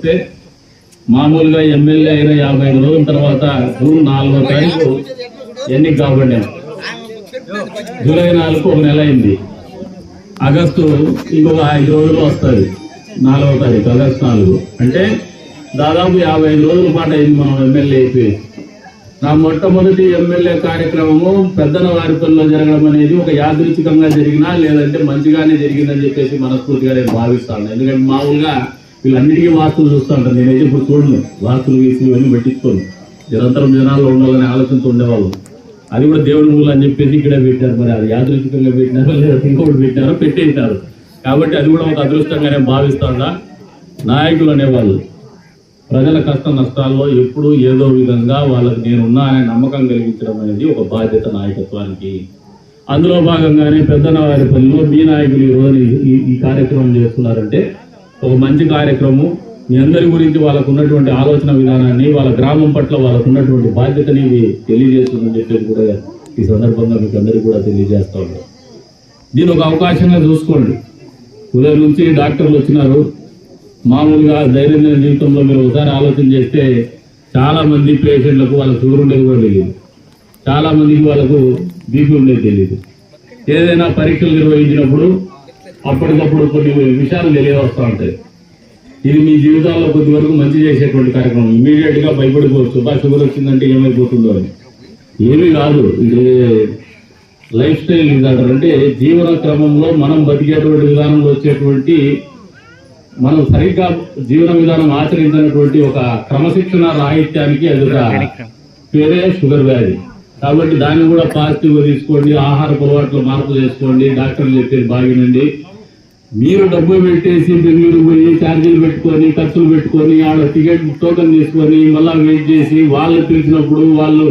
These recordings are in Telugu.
చూస్తే మామూలుగా ఎమ్మెల్యే అయిన 55 రోజుల తర్వాత జూన్ 4వ తారీఖు ఎన్నిక కాబడ్డాను. జూలై 4 ఒక నెల అయింది. ఆగస్టు ఇంకొక 5 రోజులు వస్తుంది, 4వ తారీఖు ఆగస్టు 4. అంటే దాదాపు 55 రోజుల పాటు అయింది మనం ఎమ్మెల్యే అయిపోయి. నా మొట్టమొదటి ఎమ్మెల్యే కార్యక్రమము పెద్దనవారిపల్లిలో జరగడం అనేది ఒక యాదృచ్ఛికంగా జరిగినా లేదంటే మంచిగానే జరిగిందని చెప్పేసి మనస్ఫూర్తిగా నేను భావిస్తాను. ఎందుకంటే మామూలుగా వీళ్ళన్నిటికీ వాస్తులు చూస్తూ ఉంటాను. నేనైతే ఇప్పుడు చూడను, వాస్తులు గీసులు ఇవన్నీ పెట్టించుకోను. నిరంతరం జనాల్లో ఉండాలని ఆలోచనతో ఉండేవాళ్ళు. అది కూడా దేవుడి మూలు అని చెప్పేసి ఇక్కడే పెట్టారు. మరి అది యాదృచ్ఛికంగా పెట్టినారో లేదా ఇంకొకటి పెట్టినారో పెట్టేసినారు. కాబట్టి అది కూడా ఒక అదృష్టంగానే భావిస్తాను. నాయకులు అనేవాళ్ళు ప్రజల కష్ట నష్టాల్లో ఎప్పుడూ ఏదో విధంగా వాళ్ళకి నేనున్నా అనే నమ్మకం కలిగించడం అనేది ఒక బాధ్యత నాయకత్వానికి. అందులో భాగంగానే పెద్దనవారిపల్లిలో మీ నాయకులు ఈరోజు ఈ కార్యక్రమం చేస్తున్నారంటే ఒక మంచి కార్యక్రమం. మీ అందరి గురించి వాళ్ళకు ఉన్నటువంటి ఆలోచన విధానాన్ని, వాళ్ళ గ్రామం పట్ల వాళ్ళకు ఉన్నటువంటి బాధ్యతని తెలియజేస్తుందని చెప్పేసి కూడా ఈ సందర్భంగా మీకు అందరికీ కూడా తెలియజేస్తా ఉంటాం. దీని ఒక అవకాశంగా చూసుకోండి. ఉదయం నుంచి డాక్టర్లు వచ్చినారు. మామూలుగా దైనందిన జీవితంలో మీరు ఒకసారి ఆలోచన చేస్తే చాలా మంది పేషెంట్లకు వాళ్ళకు షుగర్ ఉండేది కూడా తెలియదు, చాలా మందికి వాళ్ళకు బీపీ ఉండేది తెలియదు. ఏదైనా పరీక్షలు నిర్వహించినప్పుడు అప్పటికప్పుడు కొన్ని విషయాలు తెలియవస్తూ ఉంటాయి. ఇది మీ జీవితాల్లో కొద్ది వరకు మంచి చేసేటువంటి కార్యక్రమం. ఇమీడియట్ గా భయపడిపోవచ్చు, షుగర్ వచ్చిందంటే ఏమైపోతుందో అని. ఏమీ కాదు, ఇది లైఫ్ స్టైల్ డిజార్డర్. అంటే జీవన క్రమంలో మనం బతికేటువంటి విధానంలో వచ్చేటువంటి, మనం సరిగ్గా జీవన విధానం ఆచరించినటువంటి ఒక క్రమశిక్షణ రాహిత్యానికి అది ఒక పేరే షుగర్ వ్యాధి. కాబట్టి దాన్ని కూడా పాజిటివ్గా తీసుకోండి, ఆహార అలవాట్లు మార్పు చేసుకోండి. డాక్టర్లు చెప్పేది బాగినండి. మీరు డబ్బు పెట్టేసి బెంగళూరు పోయి ఛార్జీలు పెట్టుకొని ఖర్చులు పెట్టుకొని ఆడ టికెట్ టోకెన్ తీసుకొని మళ్ళా వెయిట్ చేసి వాళ్ళు పిలిచినప్పుడు వాళ్ళు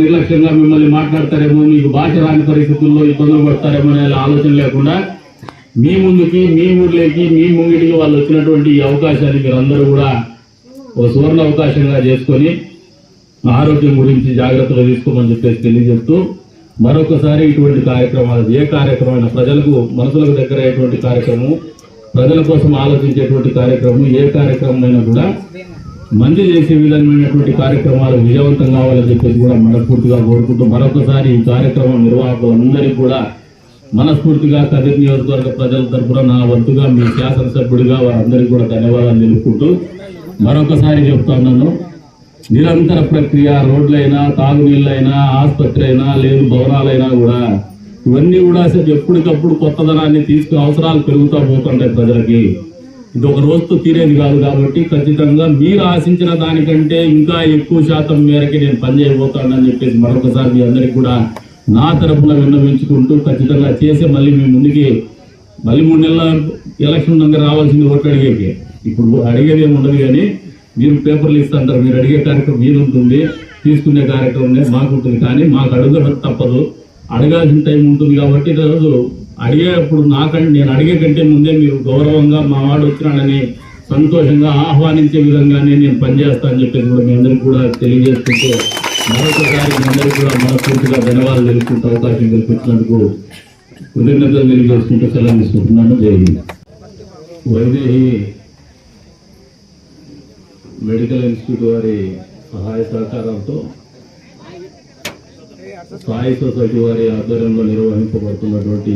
నిర్లక్ష్యంగా మిమ్మల్ని మాట్లాడతారేమో, మీకు భాష రాని పరిస్థితుల్లో ఇబ్బందులు పడతారేమో అనే ఆలోచన లేకుండా మీ ముందుకి, మీ ఊర్లోకి, మీ ముంగిటికి వాళ్ళు వచ్చినటువంటి ఈ అవకాశాన్ని మీరు అందరూ కూడా ఒక సువర్ణ అవకాశంగా చేసుకొని ఆరోగ్యం గురించి జాగ్రత్తలు తీసుకోమని చెప్పేసి తెలియజేస్తూ, మరొకసారి ఇటువంటి కార్యక్రమాలు, ఏ కార్యక్రమం ప్రజలకు మనసులకు దగ్గర అయ్యేటువంటి కార్యక్రమం, ప్రజల కోసం ఆలోచించేటువంటి కార్యక్రమం, ఏ కార్యక్రమం అయినా కూడా మంచి చేసే విధమైనటువంటి కార్యక్రమాలు విజయవంతం కావాలని చెప్పేసి కూడా మనస్ఫూర్తిగా కోరుకుంటూ, మరొకసారి ఈ కార్యక్రమం నిర్వాహకులందరికీ కూడా మనస్ఫూర్తిగా కదిరి నియోజకవర్గ ప్రజల తరఫున నా వంతుగా మీ శాసనసభ్యుడిగా వారందరికీ కూడా ధన్యవాదాలు తెలుపుకుంటూ మరొకసారి చెప్తా ఉన్నాను. నిరంతర ప్రక్రియ, రోడ్లైనా, తాగునీళ్ళైనా, ఆసుపత్రి అయినా, లేదు భవనాలైనా కూడా ఇవన్నీ కూడా ఎప్పటికప్పుడు కొత్తదనాన్ని తీసుకుని అవసరాలు పెరుగుతూ పోతుంటాయి ప్రజలకి. ఇది ఒక రోజుతో తీరేది కాదు. కాబట్టి ఖచ్చితంగా మీరు ఆశించిన దానికంటే ఇంకా ఎక్కువ శాతం మేరకి నేను పనిచేయబోతానని చెప్పేసి మరొకసారి మీ అందరికీ కూడా నా తరఫున విన్నవించుకుంటూ, ఖచ్చితంగా చేసే మళ్ళీ మీ ముందుకి మళ్ళీ 3 నెలల ఎలక్షన్ దగ్గర రావాల్సింది ఓట్లు అడిగేకి. ఇప్పుడు అడిగేది ఏమి ఉండదు, కానీ మీరు పేపర్లు ఇస్తుంటారు, మీరు అడిగే కార్యక్రమం మీరు ఉంటుంది, తీసుకునే కార్యక్రమం మాకు ఉంటుంది. కానీ మాకు అడగడం తప్పదు, అడగాల్సిన టైం ఉంటుంది. కాబట్టి ఈరోజు అడిగేటప్పుడు నేను అడిగే కంటే ముందే మీరు గౌరవంగా మా వాడు వచ్చినాడని సంతోషంగా ఆహ్వానించే విధంగానే నేను పనిచేస్తానని చెప్పేసి కూడా మీ అందరికీ కూడా తెలియజేసుకుంటూ, మరొకసారి మీ అందరికీ కూడా మనస్ఫూర్తిగా ధన్యవాదాలు తెలుసుకుంటూ అవకాశం కల్పించినందుకు కృతజ్ఞతలు తెలియజేసుకుంటూ సెలవు తీసుకుంటున్నాను. జై హింద్. వైదేహి మెడికల్ ఇన్స్టిట్యూట్ వారి సహాయ సహకారంతో సాయి సొసైటీ వారి ఆధ్వర్యంలో నిర్వహింపబడుతున్నటువంటి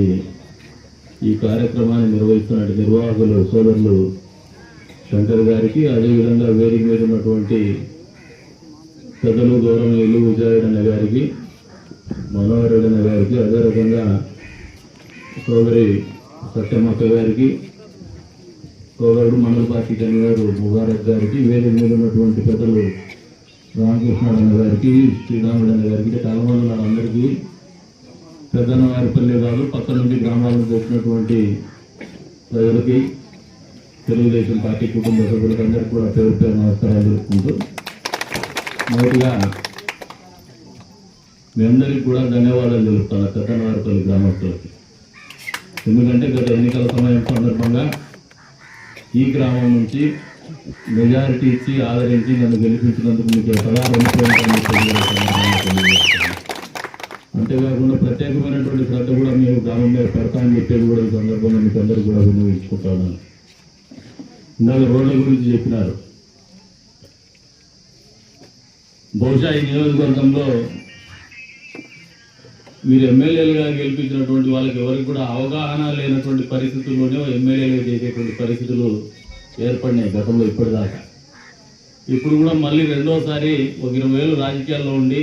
ఈ కార్యక్రమాన్ని నిర్వహిస్తున్న నిర్వాహకులు సోదరులు శంకర్ గారికి, అదేవిధంగా వేదిక మీద ఉన్నటువంటి పెద్దలు గౌరవనీయులు విజయరెడ్డి గారికి, మనోహర్ రెడ్డి గారికి, అదే రకంగా సోదరి సత్యమ్మక్క గారికి, సోదరుడు మండల పార్టీ కన్వీనర్ ముబారక్ గారికి, వేదిక మీద ఉన్నటువంటి పెద్దలు రామకృష్ణ గారికి, శ్రీరాముడు గారికి, చాలా మంది అందరికీ, పెద్దనవారిపల్లి వాళ్ళు పక్క నుండి గ్రామాల నుంచి వచ్చినటువంటి ప్రజలకి, తెలుగుదేశం పార్టీ కుటుంబ సభ్యులకు అందరికీ కూడా పేరు పేరు నమస్కారాలు తెలుపుకుంటూ, మొదటిగా మీ అందరికీ కూడా ధన్యవాదాలు తెలుపుతాను పెద్దనవారిపల్లి గ్రామస్తులకి. ఎందుకంటే గత ఎన్నికల సమయం సందర్భంగా ఈ గ్రామం నుంచి మెజారిటీ ఇచ్చి ఆదరించి నన్ను గెలిపించినందుకు మీకు అంతేకాకుండా ప్రత్యేకమైనటువంటి శ్రద్ధ కూడా మీరు గ్రామం మీద పెడతామని చెప్పేది కూడా ఈ సందర్భంగా మీకు అందరూ కూడా వినియోగించుకుంటాను. ఇందాక రోడ్ల గురించి చెప్పినారు. బహుశా ఈ నియోజకవర్గంలో మీరు ఎమ్మెల్యేలుగా గెలిపించినటువంటి వాళ్ళకి ఎవరికి కూడా అవగాహన లేనటువంటి పరిస్థితుల్లోనే ఎమ్మెల్యేలుగా చేసేటువంటి పరిస్థితులు ఏర్పడినాయి గతంలో ఇప్పటిదాకా. ఇప్పుడు కూడా మళ్ళీ రెండోసారి ఒక 20 ఏళ్ళు రాజకీయాల్లో ఉండి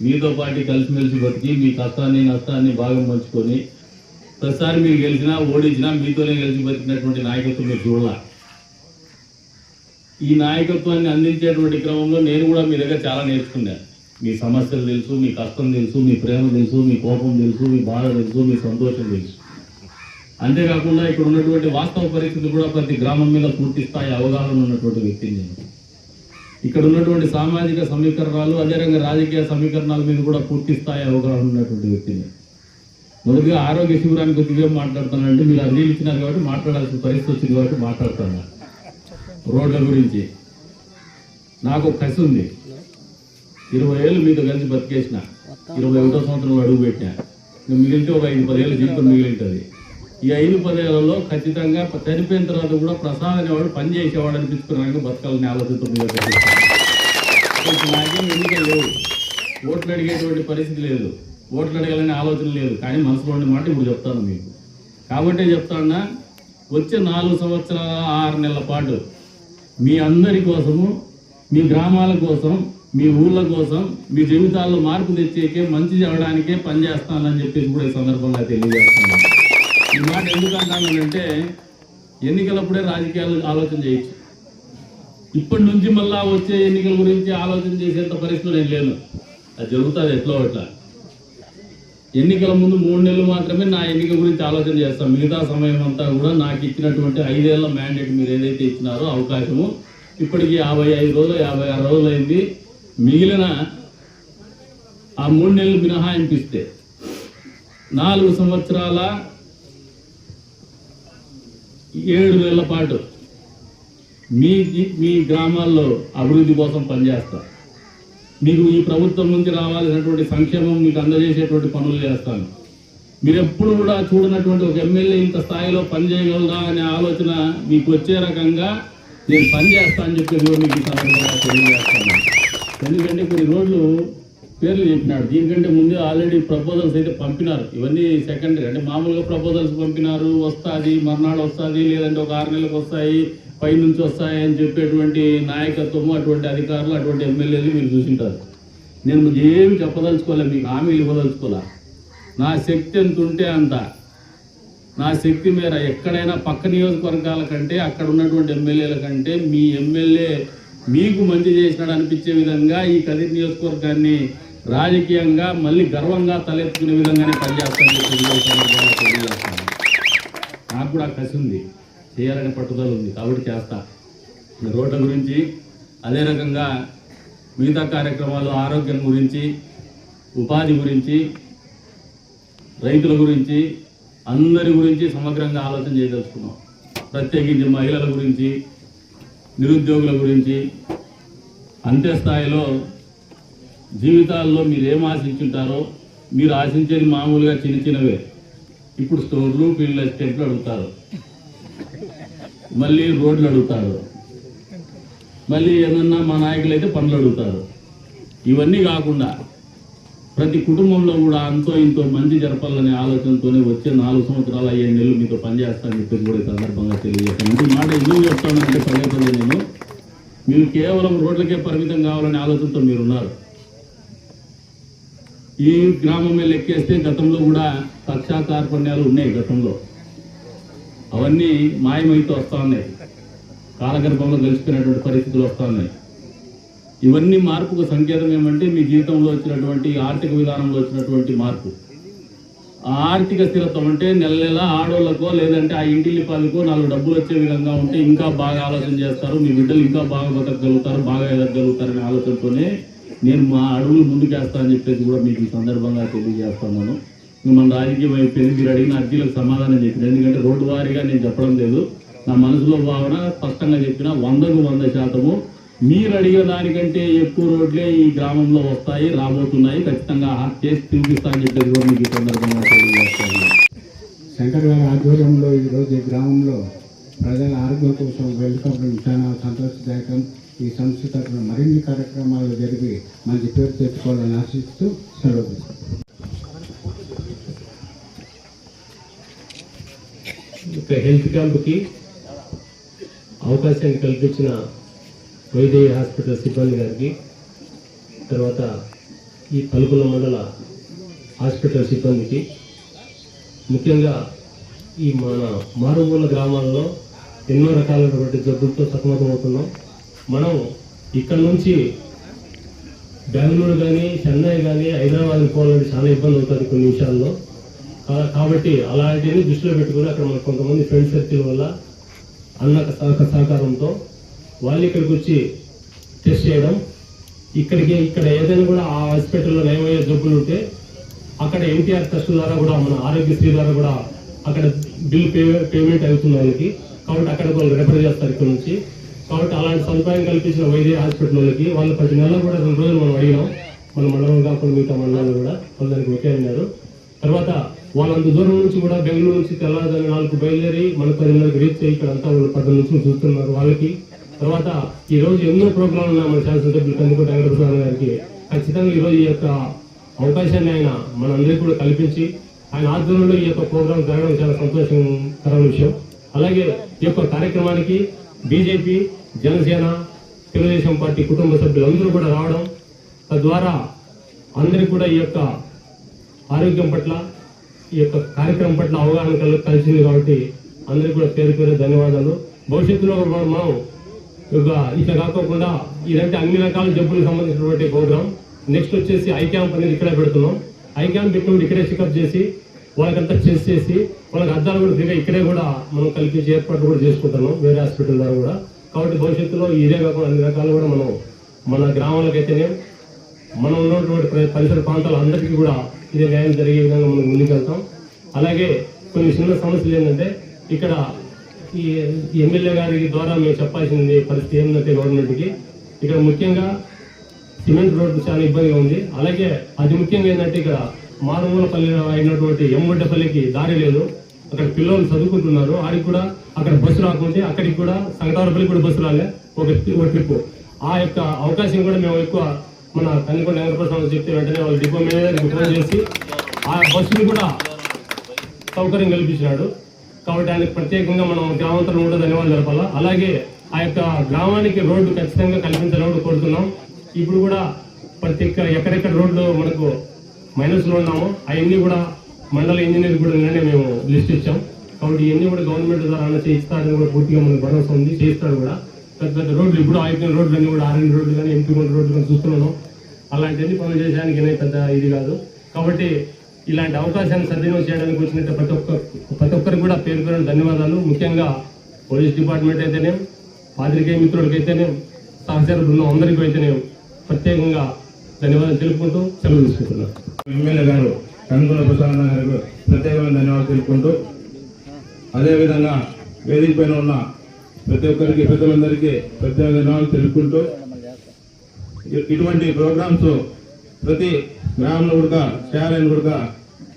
మీతో పాటు కలిసిమెలిసి బతికి మీ కష్టాన్ని నష్టాన్ని భాగం పంచుకొని ప్రతిసారి మీరు గెలిచినా ఓడించినా మీతోనే గెలిచి బతికినటువంటి నాయకత్వం మీరు చూడాల. ఈ నాయకత్వాన్ని అందించేటువంటి క్రమంలో నేను కూడా మీ దగ్గర చాలా నేర్చుకున్నాను. మీ సమస్యలు తెలుసు, మీ కష్టం తెలుసు, మీ ప్రేమ తెలుసు, మీ కోపం తెలుసు, మీ బాధ తెలుసు, మీ సంతోషం తెలుసు. అంతేకాకుండా ఇక్కడ ఉన్నటువంటి వాస్తవ పరిస్థితులు కూడా ప్రతి గ్రామం మీద పూర్తి స్థాయి అవగాహన ఉన్నటువంటి వ్యక్తిని నేను. ఇక్కడ ఉన్నటువంటి సామాజిక సమీకరణాలు అదేవిధంగా రాజకీయ సమీకరణాల మీద కూడా పూర్తి స్థాయి అవగాహన ఉన్నటువంటి వ్యక్తిని. మొదటిగా ఆరోగ్య శిబిరానికి కొద్దిగా మాట్లాడుతానంటే మీరు అర్జీలు ఇచ్చినారు కాబట్టి మాట్లాడాల్సిన పరిస్థితి వచ్చింది కాబట్టి మాట్లాడుతాను. రోడ్ల గురించి నాకు కసి ఉంది. 20 ఏళ్ళు మీతో కలిసి బతికేసిన, 21వ సంవత్సరంలో అడుగు పెట్టినా. మిగిలితే ఒక 5-10 ఏళ్ళ జీవితం మిగిలింటుంది. ఈ 5-10 ఏళ్లలో ఖచ్చితంగా చనిపోయిన తర్వాత కూడా ప్రసాద్ అనేవాడు పని చేసేవాడు అనిపించుకున్నాక బతకాలని ఆలోచనతో మీద నాకేం ఎన్నికలు లేవు, ఓట్లు అడిగేటువంటి పరిస్థితి లేదు, ఓట్లు అడగాలనే ఆలోచన లేదు. కానీ మనసులో ఉండే మాట ఇప్పుడు చెప్తాను మీకు. కాబట్టే చెప్తాన్నా, వచ్చే 4 సంవత్సరాల 6 నెలల పాటు మీ అందరి కోసము, మీ గ్రామాల కోసం, మీ ఊళ్ళ కోసం, మీ జీవితాల్లో మార్పు తెచ్చేకే మంచి చేయడానికే పనిచేస్తానని చెప్పేసి కూడా ఈ సందర్భంగా తెలియజేస్తున్నాను. ఈ మాట ఎందుకు అంటానంటే ఎన్నికలప్పుడే రాజకీయాలు ఆలోచన చేయొచ్చు. ఇప్పటి నుంచి మళ్ళా వచ్చే ఎన్నికల గురించి ఆలోచన చేసేంత పరిస్థితులు నేను లేను. అది జరుగుతుంది ఎట్లా అట్లా. ఎన్నికల ముందు 3 నెలలు మాత్రమే నా ఎన్నిక గురించి ఆలోచన చేస్తాను. మిగతా సమయం అంతా కూడా నాకు ఇచ్చినటువంటి 5 ఏళ్ల మ్యాండేట్ మీరు ఏదైతే ఇచ్చినారో అవకాశము ఇప్పటికీ 55 రోజులు 56 రోజులు అయింది. మిగిలిన ఆ 3 నెలలు మినహాయింపిస్తే 4 సంవత్సరాల 7 నెలల పాటు మీ గ్రామాల్లో అభివృద్ధి కోసం పనిచేస్తా. మీకు ఈ ప్రభుత్వం నుంచి రావాల్సినటువంటి సంక్షేమం మీకు అందజేసేటువంటి పనులు చేస్తాను. మీరు ఎప్పుడు కూడా చూడనటువంటి ఒక ఎమ్మెల్యే ఇంత స్థాయిలో పనిచేయగలరా అనే ఆలోచన మీకు వచ్చే రకంగా నేను పనిచేస్తా అని చెప్పేది మీకు ఈ సందర్భంగా తెలియజేస్తాను. ఎందుకంటే కొన్ని రోడ్లు పేర్లు చెప్పినాడు. దీనికంటే ముందే ఆల్రెడీ ప్రపోజల్స్ అయితే పంపినారు. ఇవన్నీ సెకండరీ, అంటే మామూలుగా ప్రపోజల్స్ పంపినారు, వస్తుంది మర్నాడు వస్తుంది, లేదంటే ఒక 6 నెలలకు వస్తాయి, పైనుంచి వస్తాయి అని చెప్పేటువంటి నాయకత్వము, అటువంటి అధికారులు, అటువంటి ఎమ్మెల్యేలు మీరు చూసింటారు. నేను ఏమి చెప్పదలుచుకోలే, మీకు హామీలు ఇవ్వదలుచుకోలే. నా శక్తి ఎంత ఉంటే అంత, నా శక్తి మేర ఎక్కడైనా పక్క నియోజకవర్గాల కంటే అక్కడ ఉన్నటువంటి ఎమ్మెల్యేల కంటే మీ ఎమ్మెల్యే మీకు మంచి చేసినాడు అనిపించే విధంగా ఈ కదిరి నియోజకవర్గాన్ని రాజకీయంగా మళ్ళీ గర్వంగా తలెత్తుకునే విధంగానే పనిచేస్తాను. తెలియజేస్తాను. నాకు కూడా కసి ఉంది, చేయాలనే పట్టుదల ఉంది కాబట్టి చేస్తా. రోడ్ల గురించి అదే రకంగా మిగతా కార్యక్రమాలు, ఆరోగ్యం గురించి, ఉపాధి గురించి, రైతుల గురించి, అందరి గురించి సమగ్రంగా ఆలోచన చేయదలుచుకున్నాం. ప్రత్యేకించి మహిళల గురించి, నిరుద్యోగుల గురించి, అంత్యస్థాయిలో జీవితాల్లో మీరు ఏం ఆశించుంటారో, మీరు ఆశించేది మామూలుగా చిన్న చిన్నవే. ఇప్పుడు స్టోర్లు, ఫీల్డ్ ఎస్టేట్లు అడుగుతారు, మళ్ళీ రోడ్లు అడుగుతారు, మళ్ళీ ఏదన్నా మా నాయకులు అయితే పనులు అడుగుతారు. ఇవన్నీ కాకుండా ప్రతి కుటుంబంలో కూడా అంతో ఇంతో మంచి జరపాలనే ఆలోచనతోనే వచ్చే 4 సంవత్సరాల 7 నెలలు మీతో పనిచేస్తానని చెప్పేసి కూడా ఈ సందర్భంగా తెలియజేస్తాను. ఈ మాట ఎందుకు చెప్తానంటే పదే నేను మీరు కేవలం రోడ్లకే పరిమితం కావాలనే ఆలోచనతో మీరున్నారు. ఈ గ్రామమే లెక్కేస్తే గతంలో కూడా కక్షా కార్పణ్యాలు ఉన్నాయి. గతంలో అవన్నీ మాయమైతే వస్తూ ఉన్నాయి, కాలగర్భంలో గెలిచిపోయినటువంటి పరిస్థితులు వస్తూ ఉన్నాయి. ఇవన్నీ మార్పుకు సంకేతం ఏమంటే మీ జీవితంలో వచ్చినటువంటి ఆర్థిక విధానంలో వచ్చినటువంటి మార్పు. ఆ ఆర్థిక స్థిరత్వం అంటే నెల నెల ఆడోళ్ళకో లేదంటే ఆ ఇంటిల్లి పాలకో 4 డబ్బులు వచ్చే విధంగా ఉంటే ఇంకా బాగా ఆలోచన చేస్తారు, మీ బిడ్డలు ఇంకా బాగా బతకగలుగుతారు, బాగా ఎదగలుగుతారనే ఆలోచనతోనే నేను మా అడుగులు ముందుకేస్తా అని చెప్పేసి కూడా మీకు ఈ సందర్భంగా తెలియజేస్తున్నాను. మన రాజకీయం అయిపోయింది, మీరు అడిగిన అర్జీలకు సమాధానం చెప్పిన. ఎందుకంటే రోడ్డు వారీగా నేను చెప్పడం లేదు, నా మనసులో భావన స్పష్టంగా చెప్పిన 100కు 100% మీరు అడిగిన దానికంటే ఎక్కువ రోడ్లే ఈ గ్రామంలో వస్తాయి, రాబోతున్నాయి, ఖచ్చితంగా చేసి చూపిస్తా అని చెప్పేసి కూడా మీకు ఈ సందర్భంగా తెలియజేస్తాను. శంకర్ గారి ఆధ్వర్యంలో ఈరోజు ఈ గ్రామంలో ప్రజల ఆరోగ్యం కోసం వెళ్ళుకోవడం చాలా సంతోషదాయకం. ఈ సంస్థ తరఫున మరిన్ని కార్యక్రమాలు జరిపి మంచి పేరు తెచ్చుకోవాలని ఆశిస్తూ సెలవు. హెల్త్ క్యాంప్కి అవకాశాన్ని కల్పించిన వైద్య హాస్పిటల్ సిబ్బంది గారికి, తర్వాత ఈ పలుకుల మండల హాస్పిటల్ సిబ్బందికి, ముఖ్యంగా ఈ మన మారుమూల గ్రామాల్లో ఎన్నో రకాలైనటువంటి జబ్బులతో సతమతం అవుతున్నాం. మనం ఇక్కడ నుంచి బెంగళూరు కానీ, చెన్నై కానీ, హైదరాబాద్ పోవాలంటే చాలా ఇబ్బంది అవుతుంది కొన్ని విషయాల్లో. కాబట్టి అలాంటివి దృష్టిలో పెట్టుకుని అక్కడ మనకు కొంతమంది ఫ్రెండ్ సర్కిల్ వల్ల అన్న సహకారంతో వాళ్ళు ఇక్కడికి వచ్చి టెస్ట్ చేయడం, ఇక్కడ ఏదైనా కూడా ఆ హాస్పిటల్లో నయమయ్యే జబ్బులు ఉంటే అక్కడ ఎన్టీఆర్ ట్రస్ట్ ద్వారా కూడా, మన ఆరోగ్యశ్రీ ద్వారా కూడా అక్కడ బిల్ పేమెంట్ అవుతుంది వాళ్ళకి. కాబట్టి అక్కడ వాళ్ళు రెఫర్ చేస్తారు ఇక్కడ నుంచి. కాబట్టి అలాంటి సదుపాయం కల్పించిన వైద్య హాస్పిటల్ వాళ్ళు ప్రతి నెల కూడా 2 రోజులు మనం అడిగినాం. మన మండలం కాకుండా మిగతా మండలాలు కూడా వాళ్ళు దానికి ఒకే అన్నారు. తర్వాత వాళ్ళంత దూరం నుంచి కూడా బెంగళూరు నుంచి తెల్లవారుజామున 4 బయలుదేరి మన 10:30 రీచ్ అయ్యి ఇక్కడ అంతా వాళ్ళు 10 నుంచి చూస్తున్నారు వాళ్ళకి. తర్వాత ఈ రోజు ఎన్నో ప్రోగ్రాంలు ఉన్నాయి మన శాసనసభ్యులు కందికోట వెంకటప్రసాద్ గారికి. ఖచ్చితంగా ఈరోజు ఈ యొక్క అవకాశాన్ని ఆయన మనందరికీ కూడా కల్పించి ఆయన ఆధ్వర్యంలో ఈ యొక్క ప్రోగ్రాం జరగడం చాలా సంతోషకరమైన విషయం. అలాగే ఈ యొక్క కార్యక్రమానికి బీజేపీ, జనసేన, తెలుగుదేశం పార్టీ కుటుంబ సభ్యులందరూ కూడా రావడం, తద్వారా అందరికీ కూడా ఈ యొక్క ఆరోగ్యం పట్ల, ఈ యొక్క కార్యక్రమం పట్ల అవగాహన కలిసింది. కాబట్టి అందరికీ కూడా పేరు పేరు ధన్యవాదాలు. భవిష్యత్తులో మనం ఇట్లా కాకోకుండా ఇదంటే అన్ని రకాల జబ్బులకు సంబంధించినటువంటి ప్రోగ్రాం. నెక్స్ట్ వచ్చేసి ఐ క్యాంప్ అనేది ఇక్కడే పెడుతున్నాం. ఐ క్యాంప్ పెట్టినప్పుడు ఇక్కడే చెకప్ చేసి వాళ్ళకంతా చెక్ చేసి వాళ్ళకి అద్దాలు కూడా ఫ్రీగా ఇక్కడే కూడా మనం కల్పించి ఏర్పాట్లు కూడా చేసుకుంటున్నాం వేరే హాస్పిటల్ ద్వారా కూడా. కాబట్టి భవిష్యత్తులో ఇదే కాకుండా అన్ని రకాలు కూడా మనం మన గ్రామాలకైతేనే మనం ఉన్నటువంటి పరిసర ప్రాంతాలు అందరికీ కూడా ఇదే న్యాయం జరిగే విధంగా మనం ముందుకెళ్తాం. అలాగే కొన్ని చిన్న సమస్యలు ఏంటంటే ఇక్కడ ఈ ఎమ్మెల్యే గారి ద్వారా మేము చెప్పాల్సింది పరిస్థితి ఏంటంటే గవర్నమెంట్కి ఇక్కడ ముఖ్యంగా సిమెంట్ రోడ్డు చాలా ఇబ్బందిగా ఉంది. అలాగే అది ముఖ్యంగా ఏంటంటే ఇక్కడ మారుమూలపల్లి అయినటువంటి ఎమ్మొడ్డపల్లికి దారి లేదు. అక్కడ పిల్లలు చదువుకుంటున్నారు. ఆడికి కూడా అక్కడ బస్సు రాకుంటే అక్కడికి కూడా సంగటవరపల్లికి కూడా బస్సు రాలే ఒక ట్రిప్. ఆ యొక్క అవకాశం కూడా మేము ఎక్కువ మన కందికొండ వెంకటప్రసాద్ చెప్తే వెంటనే వాళ్ళు డిపో మేనేజర్కి ఫోన్ చేసి ఆ బస్సుని కూడా సౌకర్యం కల్పించినాడు. కాబట్టి ఆయనకు ప్రత్యేకంగా మనం గ్రామాంతరం కూడా ధన్యవాదాలు జరపాలా. అలాగే ఆ యొక్క గ్రామానికి రోడ్డు ఖచ్చితంగా కల్పించాలని కోరుతున్నాం. ఇప్పుడు కూడా ప్రతి ఎక్కడెక్కడ రోడ్లు మనకు మైనస్లో ఉన్నామో అవన్నీ కూడా మండల ఇంజనీర్ కూడా నిన్ననే మేము లిస్ట్ ఇచ్చాం. కాబట్టి ఇవన్నీ కూడా గవర్నమెంట్ ద్వారా చేయిస్తారని కూడా పూర్తిగా మనకు భరోసా ఉంది. చేయిస్తాడు కూడా. పెద్ద పెద్ద రోడ్లు ఇప్పుడు ఆగిపోయిన రోడ్లు అన్నీ కూడా ఆర్ఎన్ రోడ్లు కానీ, ఎంపీ రోడ్లు కానీ చూస్తున్నాను. అలాంటివన్నీ పనులు చేయడానికి పెద్ద ఇది కాదు. కాబట్టి ఇలాంటి అవకాశాన్ని సద్వినియోగం చేయడానికి వచ్చినట్టు ప్రతి ఒక్కరికి కూడా పేరు పేరు ధన్యవాదాలు. ముఖ్యంగా పోలీస్ డిపార్ట్మెంట్ అయితేనే, పాత్రికేయ మిత్రులకైతేనే, సహచర బృందం అందరికీ అయితేనే ప్రత్యేకంగా ధన్యవాదాలు తెలుపుకుంటూ సెలవు తీసుకుంటున్నాను. ఎమ్మెల్యే గారు కందికొండ ప్రసాద్ గారికి ప్రత్యేకమైన ధన్యవాదాలు తెలుపుకుంటూ, అదేవిధంగా వేదిక పైన ఉన్న ప్రతి ఒక్కరికి పెద్దలందరికీ ప్రత్యేక ధన్యవాదాలు తెలుపుకుంటూ, ఇటువంటి ప్రోగ్రామ్స్ ప్రతి గ్రామంలో కూడా చేయాలని కూడా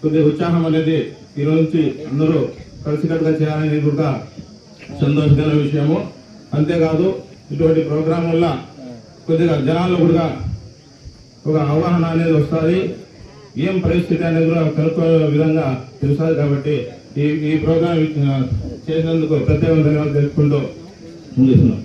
కొద్దిగా ఉత్సాహం అనేది ఈరోజు నుంచి అందరూ కలిసికట్టుగా చేయాలనేది కూడా సంతోషకరమైన విషయము. అంతేకాదు ఇటువంటి ప్రోగ్రాం వల్ల కొద్దిగా జనాల్లో కూడా ఒక అవగాహన అనేది వస్తుంది. ఏం పరిస్థితి అనేది కూడా కనుక్కునే విధంగా తెలుస్తుంది. కాబట్టి ఈ ప్రోగ్రాం చేసినందుకు ప్రత్యేక ధన్యవాదాలు తెలుపుకుంటూ ముందుస్తున్నాం.